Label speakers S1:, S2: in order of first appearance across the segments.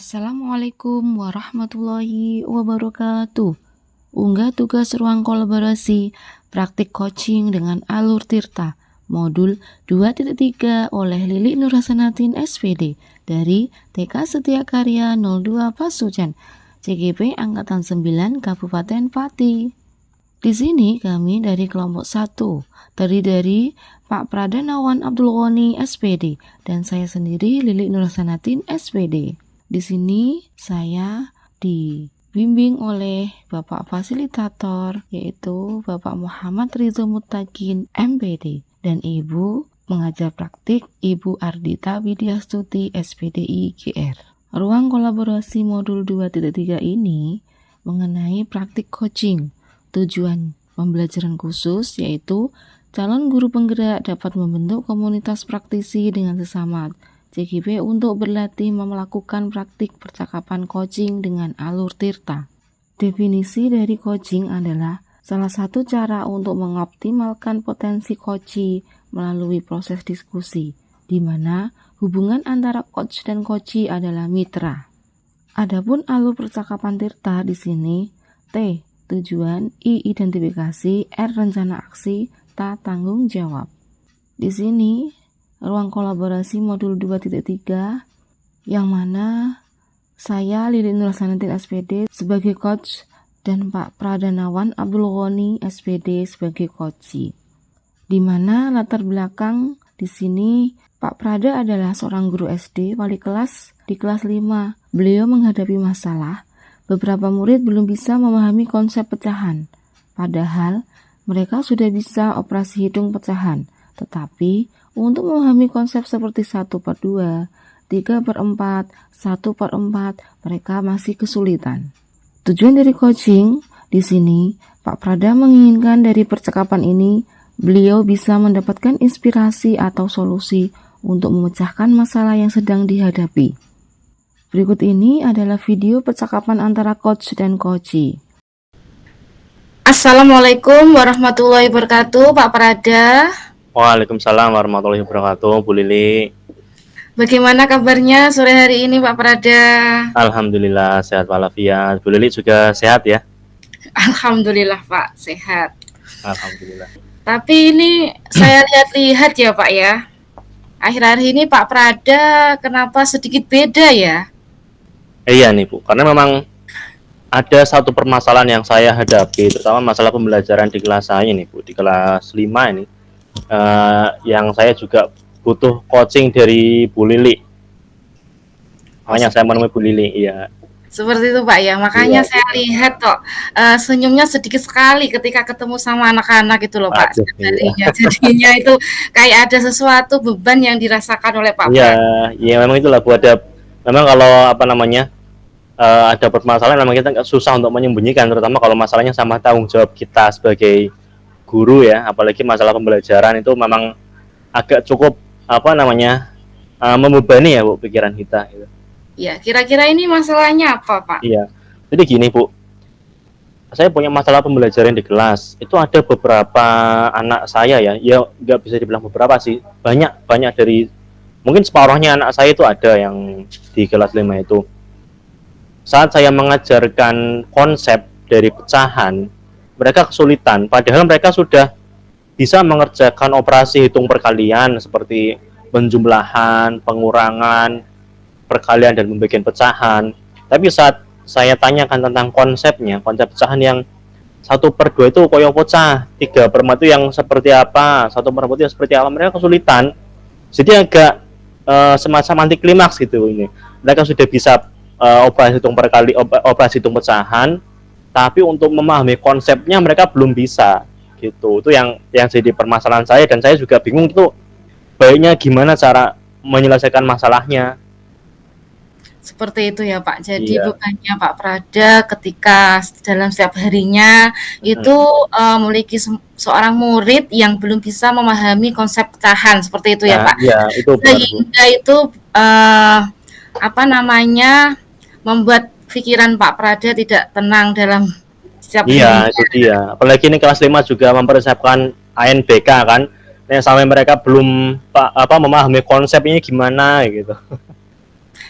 S1: Assalamualaikum warahmatullahi wabarakatuh. Unggah tugas ruang kolaborasi praktik coaching dengan Alur Tirta modul 2.3 oleh Lili Nurhasanatin SPD dari TK Setia Karya 02 Pasucan, CGP Angkatan 9 Kabupaten Pati. Di sini kami dari kelompok 1, terdiri dari Pak Pradanawan Abdul Ghani SPD dan saya sendiri Lili Nurhasanatin SPD. Di sini saya dibimbing oleh Bapak Fasilitator yaitu Bapak Muhammad Ridho Muttaqin MPD dan Ibu pengajar praktik Ibu Ardita Widyastuti SPDI GR. Ruang kolaborasi modul 2.3 ini mengenai praktik coaching. Tujuan pembelajaran khusus yaitu calon guru penggerak dapat membentuk komunitas praktisi dengan sesama CGP untuk berlatih melakukan praktik percakapan coaching dengan Alur Tirta. Definisi dari coaching adalah salah satu cara untuk mengoptimalkan potensi coachee melalui proses diskusi, di mana hubungan antara coach dan coachee adalah mitra. Adapun alur percakapan Tirta di sini T. Tujuan, I. Identifikasi, R. Rencana aksi, T. Tanggung jawab. Di sini ruang kolaborasi modul 2.3 yang mana saya Lili Nurhasanatin SPD sebagai coach dan Pak Pradanawan Abdul Ghani SPD sebagai coachee. Di mana latar belakang di sini Pak Prada adalah seorang guru SD wali kelas di kelas 5. Beliau menghadapi masalah beberapa murid belum bisa memahami konsep pecahan. Padahal mereka sudah bisa operasi hitung pecahan. Tetapi untuk memahami konsep seperti 1/2, 3/4, 1/4, mereka masih kesulitan. Tujuan dari coaching di sini, Pak Prada menginginkan dari percakapan ini, beliau bisa mendapatkan inspirasi atau solusi untuk memecahkan masalah yang sedang dihadapi. Berikut ini adalah video percakapan antara coach dan coachee. Assalamualaikum warahmatullahi wabarakatuh, Pak Prada.
S2: Waalaikumsalam warahmatullahi wabarakatuh, Bu Lili.
S1: Bagaimana kabarnya sore hari ini, Pak Prada?
S2: Alhamdulillah sehat walafiat. Bu Lili juga sehat ya?
S1: Alhamdulillah, Pak, sehat.
S2: Alhamdulillah.
S1: Tapi ini saya lihat-lihat ya, Pak ya. Akhir-akhir ini Pak Prada kenapa sedikit beda ya?
S2: Iya nih Bu, karena memang ada satu permasalahan yang saya hadapi, terutama masalah pembelajaran di kelas saya nih Bu, di kelas 5 ini. Yang saya juga butuh coaching dari Bu Lili. Makanya saya menemui Bu Lili, iya.
S1: Seperti itu Pak ya, makanya saya lihat kok senyumnya sedikit sekali ketika ketemu sama anak-anak gitu loh Pak. Jadinya itu kayak ada sesuatu beban yang dirasakan oleh Pak.
S2: Iya memang itulah Bu, memang kalau ada permasalahan memang kita susah untuk menyembunyikan, terutama kalau masalahnya sama tanggung jawab kita sebagai guru ya, apalagi masalah pembelajaran itu memang agak cukup membebani ya Bu pikiran kita gitu.
S1: Ya, kira-kira ini masalahnya apa Pak?
S2: Iya, jadi gini Bu, saya punya masalah pembelajaran di kelas. Itu ada beberapa anak saya ya nggak bisa dibilang beberapa sih, banyak dari mungkin separuhnya anak saya itu ada yang di kelas 5 itu. Saat saya mengajarkan konsep dari pecahan, mereka kesulitan, padahal mereka sudah bisa mengerjakan operasi hitung perkalian seperti penjumlahan, pengurangan, perkalian dan pembagian pecahan. Tapi saat saya tanyakan tentang konsep pecahan yang 1/2 itu koyo pecah, 3/4 itu yang seperti apa, 1/4 itu yang seperti apa, mereka kesulitan. Jadi agak semacam anti klimaks gitu ini. Mereka sudah bisa operasi hitung pecahan, tapi untuk memahami konsepnya mereka belum bisa gitu. Itu yang jadi permasalahan saya, dan saya juga bingung itu baiknya gimana cara menyelesaikan masalahnya.
S1: Seperti itu ya Pak. Jadi bukannya Pak Prada ketika dalam setiap harinya itu memiliki seorang murid yang belum bisa memahami konsep pecahan, seperti itu ya Pak.
S2: Iya, itu
S1: sehingga itu membuat pikiran Pak Prada tidak tenang dalam setiap harinya.
S2: Iya, itu dia. Apalagi ini kelas 5 juga mempersiapkan ANBK kan. Sampai mereka belum memahami konsep ini gimana gitu.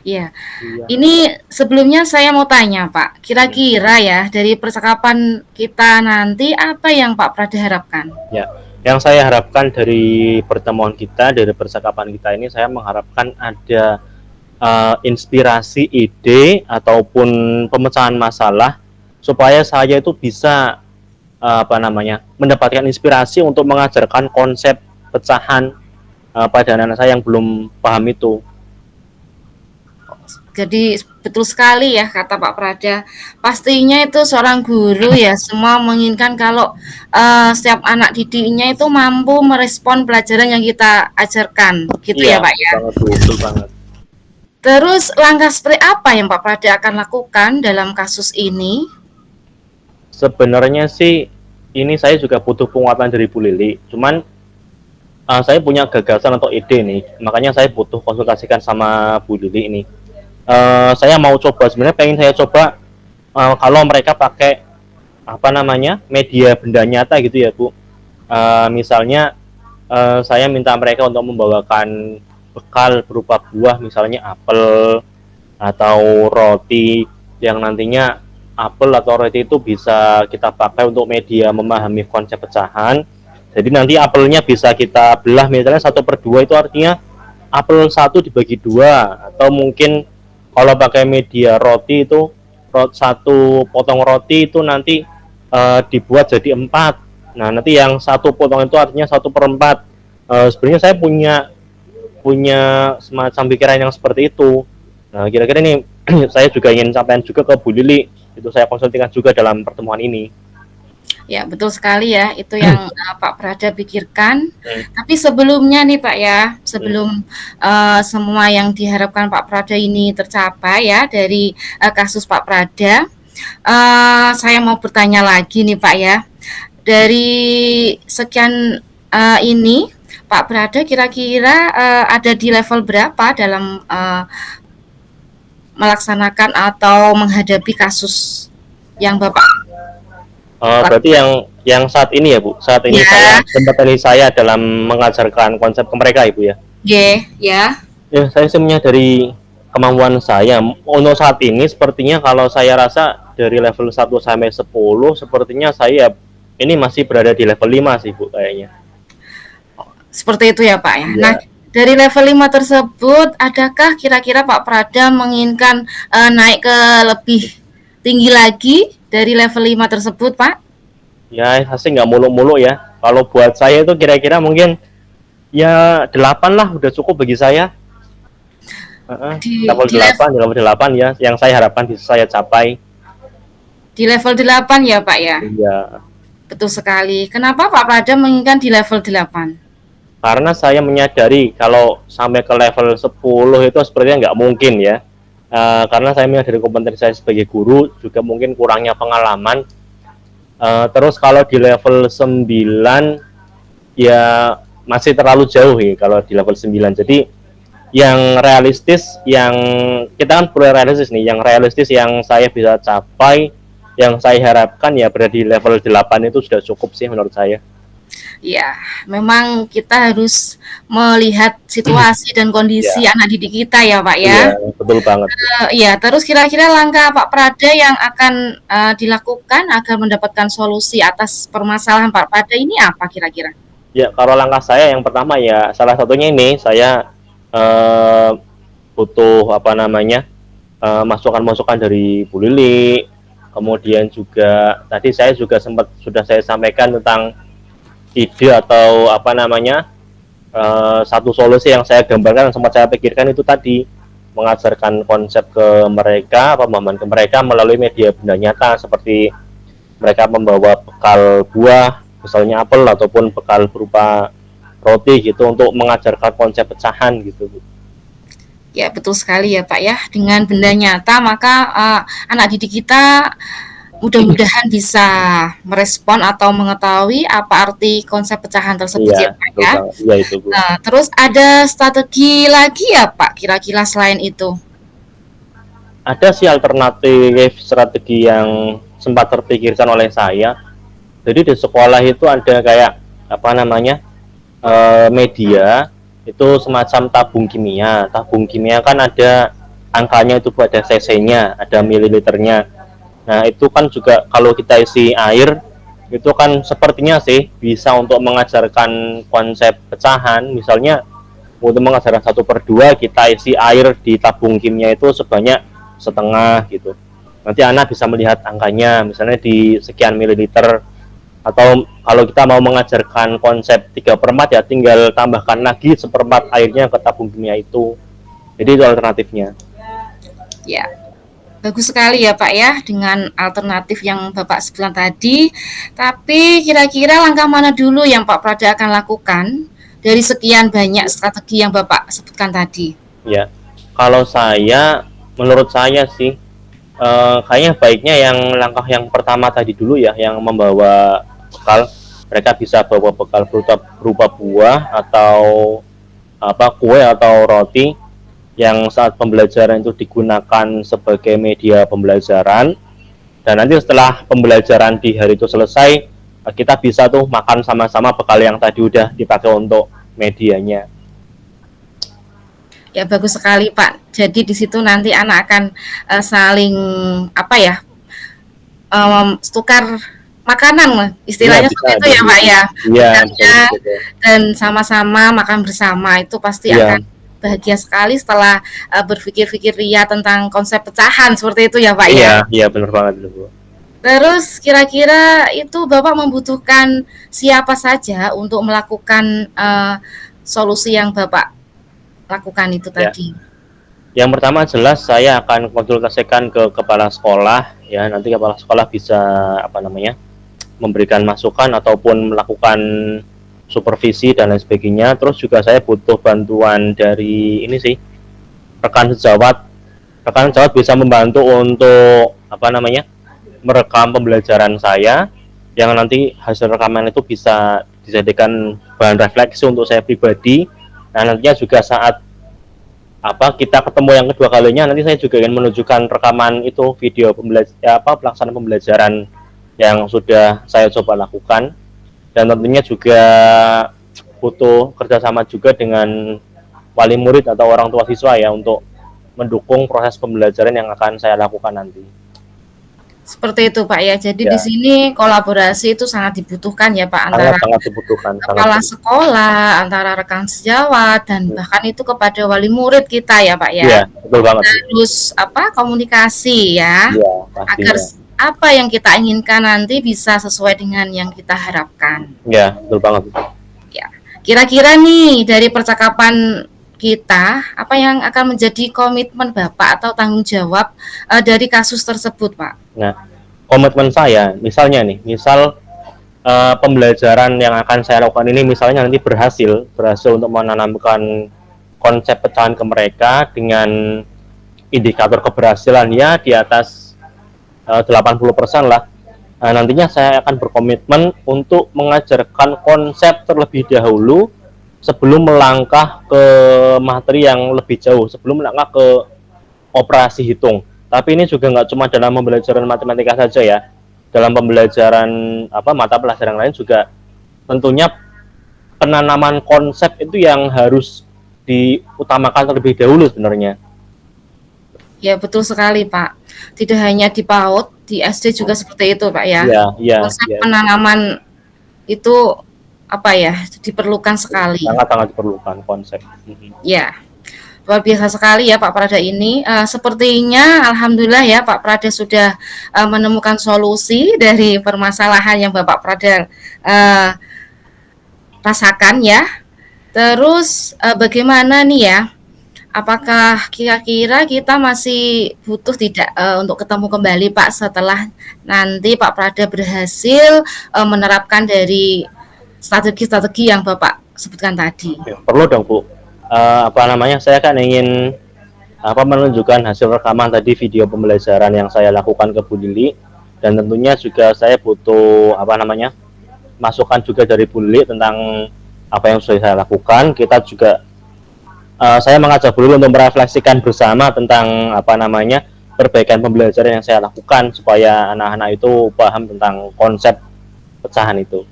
S1: Iya.
S2: Iya.
S1: Ini sebelumnya saya mau tanya Pak, kira-kira ya dari percakapan kita nanti apa yang Pak Prada harapkan?
S2: Ya, yang saya harapkan dari pertemuan kita, dari percakapan kita ini, saya mengharapkan ada inspirasi, ide ataupun pemecahan masalah supaya saya itu bisa mendapatkan inspirasi untuk mengajarkan konsep pecahan pada anak-anak saya yang belum paham itu.
S1: Jadi betul sekali ya kata Pak Prada. Pastinya itu seorang guru ya semua menginginkan kalau setiap anak didiknya itu mampu merespon pelajaran yang kita ajarkan, gitu
S2: Iya,
S1: ya Pak ya.
S2: banget Bu, betul banget.
S1: Terus langkah seperti apa yang Pak Prada akan lakukan dalam kasus ini?
S2: Sebenarnya sih ini saya juga butuh penguatan dari Bu Lili. Cuman saya punya gagasan atau ide nih, makanya saya butuh konsultasikan sama Bu Lili ini. Saya mau coba, sebenarnya pengen saya coba kalau mereka pakai media benda nyata gitu ya Bu. Misalnya saya minta mereka untuk membawakan bekal berupa buah, misalnya apel atau roti, yang nantinya apel atau roti itu bisa kita pakai untuk media memahami konsep pecahan. Jadi nanti apelnya bisa kita belah, misalnya 1/2, itu artinya apel 1 dibagi 2, atau mungkin kalau pakai media roti itu satu potong roti itu nanti dibuat jadi 4. Nah, nanti yang satu potong itu artinya 1/4. Sebenarnya saya punya punya semacam pikiran yang seperti itu. Nah, kira-kira ini saya juga ingin sampaikan juga ke Bu Lili. Itu saya konsultasikan juga dalam pertemuan ini.
S1: Ya, betul sekali ya, itu yang Pak Prada pikirkan.
S2: Hmm.
S1: Tapi sebelumnya nih Pak ya,
S2: Hmm.
S1: sebelum semua yang diharapkan Pak Prada ini tercapai ya dari kasus Pak Prada, saya mau bertanya lagi nih Pak ya. Dari sekian ini, Pak Prada kira-kira ada di level berapa dalam melaksanakan atau menghadapi kasus yang Bapak
S2: Berarti yang saat ini ya Bu, saat ini
S1: ya,
S2: saya dalam mengajarkan konsep ke mereka Ibu ya.
S1: ya.
S2: Ya, saya sih menyadari kemampuan saya. Untuk saat ini sepertinya kalau saya rasa dari level 1 sampai 10, sepertinya saya ini masih berada di level 5 sih Bu kayaknya.
S1: Seperti itu ya Pak ya. Nah,
S2: Iya.
S1: dari level 5 tersebut, adakah kira-kira Pak Prada menginginkan naik ke lebih tinggi lagi dari level 5 tersebut, Pak?
S2: Ya, pasti nggak muluk-muluk ya. Kalau buat saya itu kira-kira mungkin ya 8 lah udah cukup bagi saya.
S1: Di,
S2: Level
S1: di,
S2: 8, level 8 ya yang saya harapkan bisa saya capai.
S1: di level 8 ya Pak ya?
S2: Iya.
S1: Betul sekali. Kenapa Pak Prada menginginkan di level 8?
S2: Karena saya menyadari kalau sampai ke level 10 itu sepertinya nggak mungkin ya. Karena saya menyadari kompetensi saya sebagai guru, juga mungkin kurangnya pengalaman. Terus kalau di level 9 ya masih terlalu jauh ya kalau di level 9. Jadi yang realistis, yang kita kan perlu realistis nih, yang realistis yang saya bisa capai, yang saya harapkan ya berada di level 8 itu sudah cukup sih menurut saya.
S1: Ya, memang kita harus melihat situasi dan kondisi
S2: Ya,
S1: anak didik kita ya Pak ya.
S2: iya, betul banget.
S1: Ya, terus kira-kira langkah Pak Prada yang akan dilakukan agar mendapatkan solusi atas permasalahan Pak Prada ini apa kira-kira?
S2: Ya, kalau langkah saya yang pertama ya salah satunya ini saya eh, butuh masukan-masukan dari Bu Lili. Kemudian juga tadi saya juga sudah saya sampaikan tentang ide atau satu solusi yang saya gambarkan, yang sempat saya pikirkan itu tadi, mengajarkan konsep ke mereka, pemahaman ke mereka melalui media benda nyata, seperti mereka membawa bekal buah, misalnya apel, ataupun bekal berupa roti gitu, untuk mengajarkan konsep pecahan gitu.
S1: Ya, betul sekali ya Pak ya. Dengan benda nyata maka anak didik kita mudah-mudahan bisa merespon atau mengetahui apa arti konsep pecahan tersebut
S2: Iya,
S1: ya Pak
S2: betul
S1: ya.
S2: banget. Iya itu Bu.
S1: Nah, terus ada strategi lagi ya Pak kira-kira selain itu?
S2: Ada sih alternatif strategi yang sempat terpikirkan oleh saya. Jadi di sekolah itu ada kayak media itu semacam tabung kimia. Tabung kimia kan ada angkanya itu Bu, ada cc-nya, ada mililiternya. Nah itu kan juga kalau kita isi air itu kan sepertinya sih bisa untuk mengajarkan konsep pecahan. Misalnya untuk mengajarkan 1/2 kita isi air di tabung kimia itu sebanyak setengah gitu. Nanti anak bisa melihat angkanya misalnya di sekian mililiter. Atau kalau kita mau mengajarkan konsep 3/4 ya tinggal tambahkan lagi 1/4 airnya ke tabung kimia itu. Jadi itu alternatifnya.
S3: Ya, bagus sekali ya Pak ya dengan alternatif yang Bapak sebutkan tadi. Tapi kira-kira langkah mana dulu yang Pak Prada akan lakukan dari sekian banyak strategi yang Bapak sebutkan tadi?
S2: Ya, kalau saya, menurut saya sih kayaknya baiknya yang langkah yang pertama tadi dulu ya, yang membawa bekal. Mereka bisa bawa bekal berupa buah atau kue atau roti yang saat pembelajaran itu digunakan sebagai media pembelajaran. Dan nanti setelah pembelajaran di hari itu selesai, kita bisa tuh makan sama-sama bekal yang tadi udah dipakai untuk medianya.
S3: Ya bagus sekali Pak. Jadi di situ nanti anak akan saling tukar makanan istilahnya seperti itu ya Pak ya.
S2: Iya.
S3: Dan sama-sama makan bersama itu pasti akan bahagia sekali setelah berpikir-pikir ria tentang konsep pecahan seperti itu ya Pak ya.
S2: Iya benar banget Bu.
S3: Terus kira-kira itu Bapak membutuhkan siapa saja untuk melakukan solusi yang Bapak lakukan itu tadi?
S2: Yang pertama jelas saya akan konsultasikan ke kepala sekolah ya, nanti kepala sekolah bisa memberikan masukan ataupun melakukan supervisi dan lain sebagainya. Terus juga saya butuh bantuan dari ini sih, rekan sejawat. Rekan sejawat bisa membantu untuk merekam pembelajaran saya, yang nanti hasil rekaman itu bisa dijadikan bahan refleksi untuk saya pribadi. Nah nantinya juga saat kita ketemu yang kedua kalinya, nanti saya juga ingin menunjukkan rekaman itu video pelaksanaan pembelajaran yang sudah saya coba lakukan. Dan tentunya juga butuh kerjasama juga dengan wali murid atau orang tua siswa ya, untuk mendukung proses pembelajaran yang akan saya lakukan nanti.
S3: Seperti itu Pak ya. Jadi di sini kolaborasi itu sangat dibutuhkan ya Pak, antara
S2: sangat dibutuhkan,
S3: kepala sekolah, antara rekan sejawat dan bahkan itu kepada wali murid kita ya Pak ya.
S2: Iya, betul banget.
S3: Terus komunikasi ya.
S2: Iya,
S3: agar apa yang kita inginkan nanti bisa sesuai dengan yang kita harapkan.
S2: Iya, betul banget.
S3: Ya. Kira-kira nih dari percakapan kita, apa yang akan menjadi komitmen Bapak atau tanggung jawab dari kasus tersebut, Pak?
S2: Nah, komitmen saya, misal pembelajaran yang akan saya lakukan ini misalnya nanti berhasil untuk menanamkan konsep pecahan ke mereka dengan indikator keberhasilan ya di atas 80% lah. Nantinya saya akan berkomitmen untuk mengajarkan konsep terlebih dahulu sebelum melangkah ke materi yang lebih jauh, sebelum melangkah ke operasi hitung. Tapi ini juga nggak cuma dalam pembelajaran matematika saja ya. Dalam pembelajaran mata pelajaran lain juga tentunya penanaman konsep itu yang harus diutamakan terlebih dahulu sebenarnya.
S3: Ya betul sekali Pak. Tidak hanya di PAUD, di SD juga seperti itu Pak ya. Konsep penanaman itu diperlukan sekali.
S2: Sangat diperlukan konsep.
S3: Ya, luar biasa sekali ya Pak Prada ini. Sepertinya alhamdulillah ya Pak Prada sudah menemukan solusi dari permasalahan yang Bapak Prada rasakan ya. Terus bagaimana nih ya? Apakah kira-kira kita masih butuh tidak untuk ketemu kembali Pak setelah nanti Pak Prada berhasil menerapkan dari strategi-strategi yang Bapak sebutkan tadi?
S2: Perlu dong Bu. Saya kan ingin menunjukkan hasil rekaman tadi video pembelajaran yang saya lakukan ke Bu Lili, dan tentunya juga saya butuh masukan juga dari Bu Lili tentang apa yang sudah saya lakukan. Kita juga saya mengajak Bu Lili untuk merefleksikan bersama tentang perbaikan pembelajaran yang saya lakukan supaya anak-anak itu paham tentang konsep pecahan itu.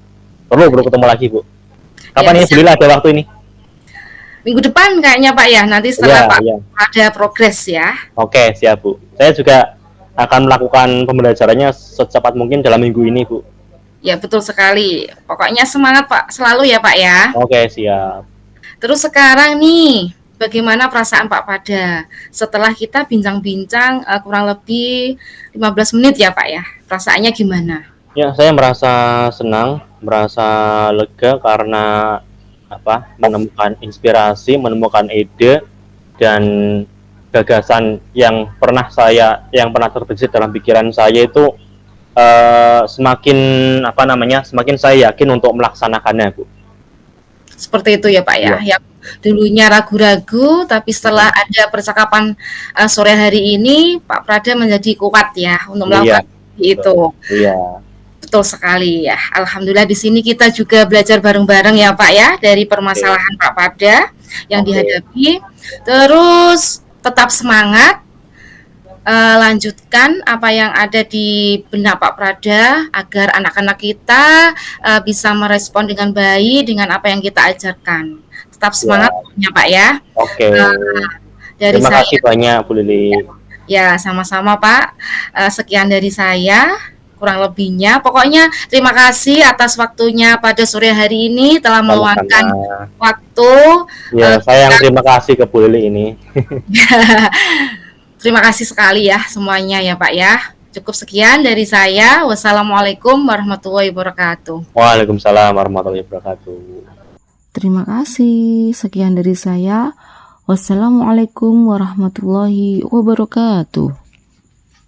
S2: Perlu ketemu lagi Bu. Kapan ini Bu Lili ada waktu ini?
S3: minggu depan kayaknya Pak ya, nanti
S2: Iya,
S3: setelah Pak
S2: iya.
S3: ada progres ya.
S2: Oke, siap, Bu. Saya juga akan melakukan pembelajarannya secepat mungkin dalam minggu ini, Bu.
S3: Ya betul sekali. Pokoknya semangat Pak selalu ya Pak ya.
S2: Oke, siap.
S3: Terus sekarang nih, bagaimana perasaan Pak Pada setelah kita bincang-bincang kurang lebih 15 menit ya Pak ya? Perasaannya gimana?
S2: Ya, saya merasa senang, merasa lega karena menemukan inspirasi, menemukan ide dan gagasan yang pernah terbesit dalam pikiran saya itu semakin semakin saya yakin untuk melaksanakannya, Bu.
S3: Seperti itu ya Pak ya.
S2: Iya.
S3: Yang dulunya ragu-ragu, tapi setelah ada percakapan sore hari ini, Pak Prada menjadi kuat ya untuk
S2: Iya,
S3: melakukan itu.
S2: iya.
S3: Betul sekali ya. Alhamdulillah di sini kita juga belajar bareng-bareng ya Pak ya dari permasalahan Pak Pada yang
S2: Oke.
S3: dihadapi. Terus tetap semangat, lanjutkan apa yang ada di benak Pak Prada agar anak-anak kita bisa merespon dengan baik dengan apa yang kita ajarkan. Tetap semangat ya Pak ya.
S2: Oke.
S3: Dari
S2: Terima
S3: saya
S2: kasih banyak, Bu Lili.
S3: ya sama-sama Pak. Sekian dari saya. Kurang lebihnya, pokoknya terima kasih atas waktunya pada sore hari ini telah meluangkan
S2: Sama-sama.
S3: waktu.
S2: Ya, saya yang terima kasih ke Bu Lili ini.
S3: Terima kasih sekali ya semuanya ya Pak ya. Cukup sekian dari saya. Wassalamualaikum warahmatullahi wabarakatuh.
S2: Waalaikumsalam warahmatullahi wabarakatuh.
S1: Terima kasih. Sekian dari saya. Wassalamualaikum warahmatullahi wabarakatuh.